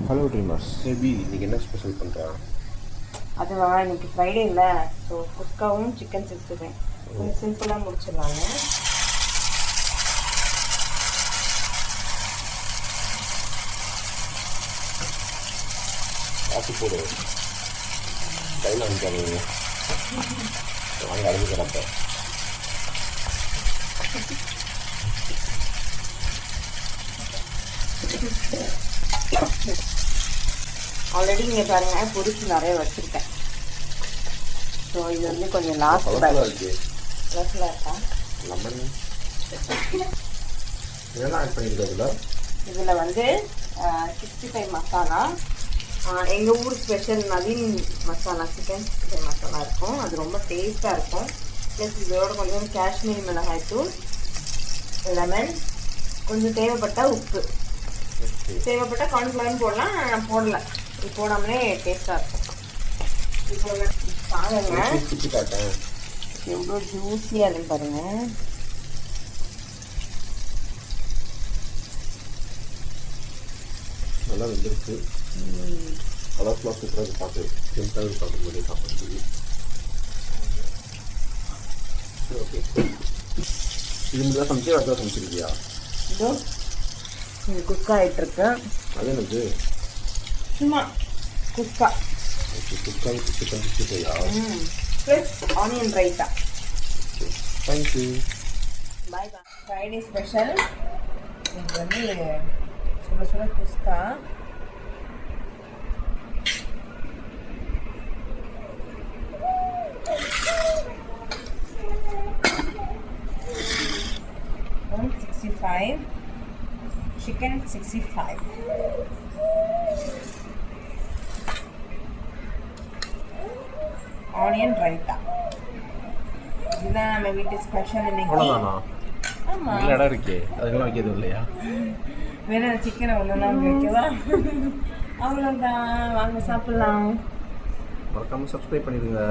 Hello dreamers. Baby இன்னைக்கு என்ன special பண்ணுறான்? அதுவா, இன்னைக்கு ஃப்ரைடே இல்லை. ஸோ குஸ்காவும் சிக்கன் 65 கொஞ்சம் சிம்பிளாக முடிச்சிடலாங்க. காசு போடு, கையில் அனுப்பிக்காதீங்க, வாங்க அனுப்பிக்கிறப்ப. ஆல்ரெடி இங்கே பாருங்கள், பொரிச்சு நிறைய வச்சுருக்கேன். ஸோ இது வந்து கொஞ்சம் லாஸ்ட் இருக்குது. ப்ளஸில் இருக்கா லெமன் இதெல்லாம் ஆட் பண்ணியிருக்கிறதுல இதில் வந்து 65 மசாலா, எங்கள் ஊர் ஸ்பெஷல் நவீன் மசாலா, சிக்கன் 65 மசாலா இருக்கும். அது ரொம்ப டேஸ்ட்டாக இருக்கும். ப்ளஸ் இதோட கொஞ்சம் காஷ்மீரி மிளகாய் தூள், லெமன், கொஞ்சம் தேவைப்பட்ட உப்பு, தேவைப்பட்ட கார்ன்ஃப்ளவரும் போடலாம். நான் போடலை, இது போடாமலே டேஸ்ட்டாக இருக்கும். இப்போ பாருங்க எவ்வளோ ஜூஸியாக இருக்குன்னு பாருங்கள். நல்லா வெந்திருக்கு. கலர்ஃபுல்லாக சூப்பராக பார்த்து சிம்பிளாக பார்க்கும்போது சாப்பிடுறது. ஓகே, இது முதல்ல சமைச்சு அடுத்த சமைச்சிருக்கியா? இதோ இது குஸ்கா ஆகிட்டுருக்கு. அது எனக்கு சும்மா kuska kuska with chicken 65 plus onion raita. Thank you. Bye bye. Friday special இது வந்து சுட சுட குஸ்கா. Chicken 65, onion raita. இதுதான் நம்ம வீட்டு ஸ்பெஷல் இன்னைக்கு. அவ்வளோதானா? ஆமாம், நல்ல இடம் இருக்கே, அதுக்கெல்லாம் வைக்கிறது இல்லையா? வேணா சிக்கனை ஒன்றுனா வைக்கவா? அவ்வளோதான், வாங்க சாப்பிட்லாம். மறக்காமல் சப்ஸ்கிரைப் பண்ணிடுங்க.